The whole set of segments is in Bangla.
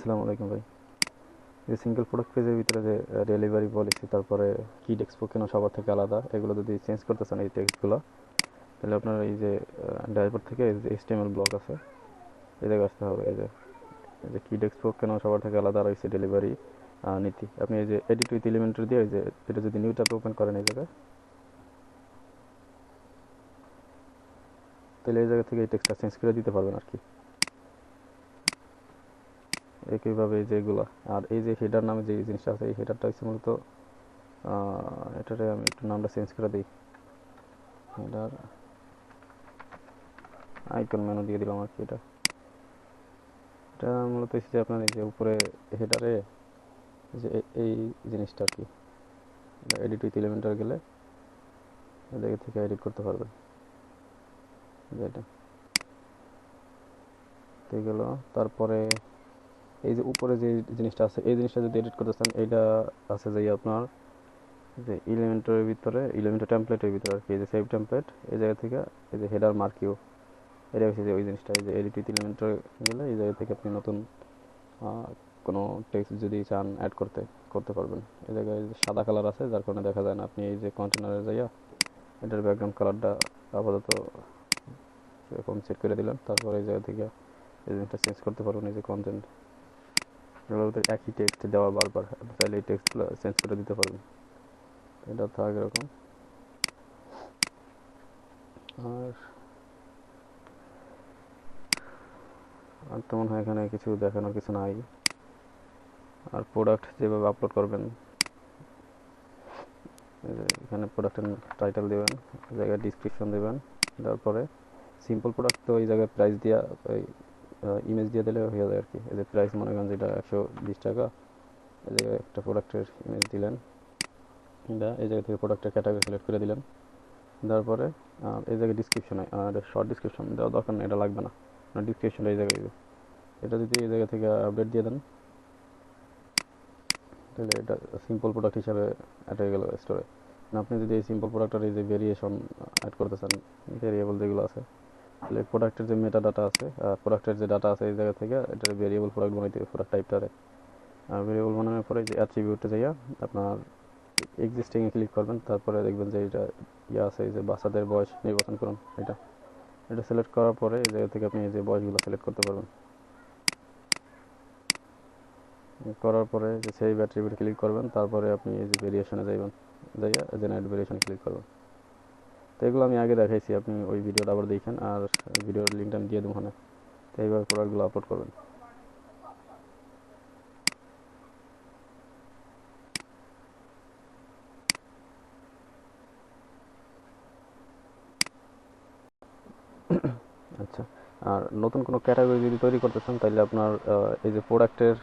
আসসালামু আলাইকুম ভাই। এই সিঙ্গেল প্রোডাক্ট পেজের ভিতরে যে ডেলিভারি পলিসি, তারপরে কি টেক্সট কেন সবার থেকে আলাদা, এগুলো যদি চেঞ্জ করতে চান এই টেক্সটগুলো, তাহলে আপনার এই যে ড্রাইভার থেকে এই যে HTML ব্লক আছে, এই জায়গায় আসতে হবে। এই যে কি টেক্সট কেন সবার থেকে আলাদা রয়েছে ডেলিভারি নীতি, আপনি এই যে এডিট উইথ এলিমেন্টর দিয়ে এই যে এটা যদি নিউ ট্যাবে ওপেন করেন এই জায়গায়, তাহলে এই জায়গা থেকে এই টেক্সটটা চেঞ্জ করে দিতে পারবেন আর কি। একইভাবে এই যে এগুলো, আর এই যে হেডার নামে যে জিনিসটা আছে, এই হেডারটা হচ্ছে মূলত এটারে আমি একটু নামটা চেঞ্জ করে দিই। হেডার আইকন মেনু দিয়ে দিলাম আর কি। এটা মূলত হচ্ছে যে আপনার এই যে উপরে হেডারে যে এই জিনিসটা আর কি, এডিট উইথ এলিমেন্টার গেলে এই জায়গা থেকে এডিট করতে পারবেন। যেটা তো গেল, তারপরে এই যে উপরে যে জিনিসটা আছে, এই জিনিসটা যদি এডিট করতে চান, এইটা আছে যে আপনার যে এলিমেন্টারের ভিতরে, এলিমেন্টার টেমপ্লেটের ভিতরে আর কি, এই যে সেভ টেমপ্লেট, এই জায়গা থেকে এই যে হেডার মার্কিও, এটা হচ্ছে যে ওই জিনিসটা। এই যে এডিট উইথ এলিমেন্টার গেলে এই জায়গা থেকে আপনি নতুন কোনো টেক্সট যদি চান অ্যাড করতে করতে পারবেন। এই জায়গায় সাদা কালার আছে, যার কারণে দেখা যায় না। আপনি এই যে কন্টেনারে যাইয়া এটার ব্যাকগ্রাউন্ড কালারটা আপাতত এরকম সেট করে দিলেন, তারপরে এই জায়গা থেকে এই জিনিসটা চেঞ্জ করতে পারবেন। এই যে কন্টেন্ট, এগুলোতে একই টেক্সট দেওয়া বারবার, আপনি চাইলে এই টেক্সটগুলো চেঞ্জ করে দিতে পারবেন। এটা থাক এরকম। আর আর তো মনে হয় এখানে কিছু দেখানোর কিছু নাই। আর প্রোডাক্ট যেভাবে আপলোড করবেন, এখানে প্রোডাক্টের টাইটেল দেবেন, জায়গায় ডিসক্রিপশন দেবেন, তারপরে সিম্পল প্রোডাক্ট তো এই জায়গায় প্রাইস দিয়া ওই ইমেজ দিয়ে দিলে হয়ে যায় আর কি। এই যে প্রাইস মনে করেন যেটা 120 টাকা, এই জায়গায় একটা প্রোডাক্টের ইমেজ দিলেন, এই জায়গা থেকে প্রোডাক্টের ক্যাটাগরি সিলেক্ট করে দিলেন। তারপরে এই জায়গায় ডিসক্রিপশনে শর্ট ডিসক্রিপশন দেওয়া দরকার নেই, এটা লাগবে না। ডিসক্রিপশনটা এই জায়গায় এটা যদি এই জায়গা থেকে আপডেট দিয়ে দেন, তাহলে এটা সিম্পল প্রোডাক্ট হিসাবে অ্যাড হয়ে গেল স্টোরে। আপনি যদি এই সিম্পল প্রোডাক্টের এই যে ভেরিয়েশন অ্যাড করতে চান, ভেরিয়েবল যেগুলো আছে, তাহলে প্রোডাক্টের যে মেটা ডাটা আছে, প্রোডাক্টের যে ডাটা আছে, এই জায়গা থেকে এটার ভেরিয়েবল প্রোডাক্ট বানাইতে হবে, প্রোডাক্ট টাইপটারে। ভেরিয়েবল বানানোর পরে যে অ্যাট্রিবিউটে যাইয়া আপনার এক্সিস্টিংয়ে ক্লিক করবেন, তারপরে দেখবেন যে এটা আছে, এই যে বাচ্চাদের বয়স নির্বাচন করুন। এটা এটা সিলেক্ট করার পরে এই জায়গা থেকে আপনি এই যে বয়সগুলো সিলেক্ট করতে পারবেন। করার পরে যে সেই অ্যাট্রিবিউটে ক্লিক করবেন, তারপরে আপনি এই যে ভেরিয়েশনে যাইবেন, যাইয়া জেনারেট ভেরিয়েশনে ক্লিক করবেন। তো এগুলো আমি আগে দেখাইছি, আপনি ওই ভিডিওটা আবার দেখেন, আর ভিডিওর লিঙ্কটা আমি দিয়ে দেবো ওখানে। তো এইভাবে প্রোডাক্টগুলো আপলোড করবেন। আচ্ছা, আর নতুন কোনো ক্যাটাগরি যদি তৈরি করতে চান, তাহলে আপনার এই যে প্রোডাক্টের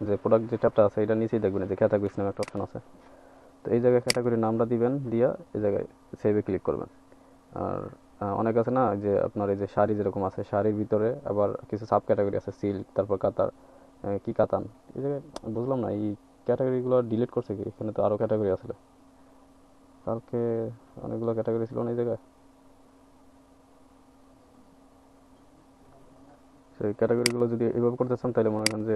যে প্রোডাক্ট যে ট্যাবটা আছে, এটা নিচেই দেখবেন যে ক্যাটাগরিজ নামে একটা অপশন আছে। তো এই জায়গায় ক্যাটাগরির নামটা দিবেন, দিয়া এই জায়গায় সেভে ক্লিক করবেন। আর অনেক আছে না, যে আপনার এই যে শাড়ি যেরকম আছে, শাড়ির ভিতরে আবার কিছু সাব ক্যাটাগরি আছে, সিল্ক, তারপর কাতার, কি কাতান, এই জায়গায় বুঝলাম না এই ক্যাটাগরিগুলো ডিলিট করছে কি? এখানে তো আরও ক্যাটাগরি আসলে, কালকে অনেকগুলো ক্যাটাগরি ছিল না এই জায়গায়। সেই ক্যাটাগরিগুলো যদি এভাবে করতে চান, তাহলে মনে করেন যে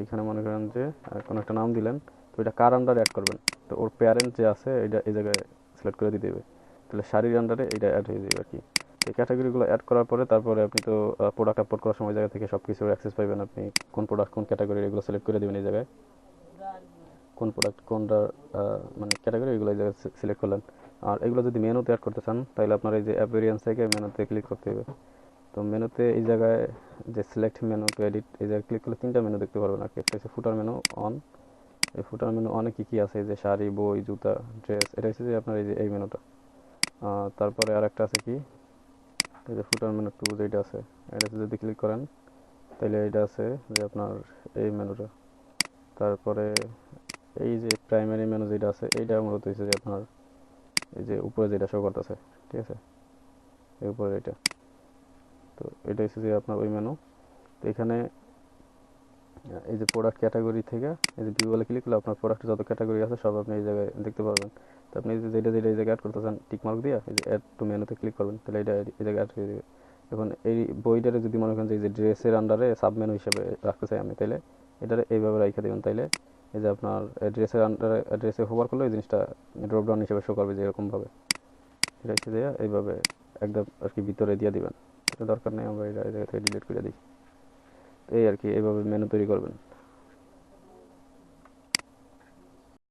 এখানে মনে করেন যে কোনো একটা নাম দিলেন, তো এটা কার আন্ডারে অ্যাড করবেন, তো ওর প্যারেন্ট যে আছে এটা এই জায়গায় সিলেক্ট করে দিতে হবে। তাহলে শাড়ির আন্ডারে এটা অ্যাড হয়ে যাবে আর কি। তো এই ক্যাটাগরিগুলো অ্যাড করার পরে তারপরে আপনি তো প্রোডাক্ট আপলোড করার সময় জায়গা থেকে সব কিছুর অ্যাক্সেস পাবেন। আপনি কোন প্রোডাক্ট কোন ক্যাটাগরি, এগুলো সিলেক্ট করে দেবেন এই জায়গায়। কোন প্রোডাক্ট কোনটা মানে ক্যাটাগরি, এগুলো এই জায়গায় সিলেক্ট করলেন। আর এগুলো যদি মেনুতে অ্যাড করতে চান, তাহলে আপনার এই যে অ্যাপিয়ারেন্স থেকে মেনুতে ক্লিক করতে হবে। তো মেনুতে এই জায়গায় যে সিলেক্ট মেনু টু এডিট, এই জায়গায় ক্লিক করলে তিনটা মেনু দেখতে পারবেন আর কি। একটা হচ্ছে ফুটার মেনু অন, এই ফুটার মেনু অনেক কী কী আছে, এই যে শাড়ি, বই, জুতা, ড্রেস, এটা হচ্ছে যে আপনার এই যে এই মেনুটা। তারপরে আর একটা আছে কি, এই যে ফুটার মেনু টু যেটা আছে, এটা যদি ক্লিক করেন, তাহলে এটা আছে যে আপনার এই মেনুটা। তারপরে এই যে প্রাইমারি মেনু যেটা আছে, এইটা মূলত হচ্ছে যে আপনার এই যে উপরে যেটা শো করতেছে, ঠিক আছে, এই উপরে এটা। তো এটা হচ্ছে যে আপনার ওই মেনু। তো এখানে এই যে প্রোডাক্ট ক্যাটাগরি থেকে এই যে ভিউ বলে ক্লিক করলে আপনার প্রোডাক্টের যত ক্যাটাগরি আছে সব আপনি এই জায়গায় দেখতে পারবেন। তো আপনি যেটা যেটা এই জায়গায় অ্যাড করতে চান, টিক মার্ক দিয়ে এই যে অ্যাড টু মেনুতে ক্লিক করবেন, তাহলে এটা এই জায়গায় অ্যাড হয়ে যাবে। এখন এই বইটারে যদি মনে করেন যে এই যে ড্রেসের আন্ডারে সাবমেনু হিসেবে রাখতে চাই আমি, তাইলে এটারে এইভাবে রেখে দেবেন। তাইলে এই যে আপনার ড্রেসের আন্ডারে ড্রেসে হোভার করলে এই জিনিসটা ড্রপ ডাউন হিসেবে শো করবে যে এরকমভাবে রেখে দেওয়া এইভাবে একদম আর কি ভিতরে দিয়ে দিবেন। এটা দরকার নেই, আমরা এটা এই জায়গা থেকে ডিলিট করে দিই। এই আর কি এইভাবে মেনু তৈরি করবেন।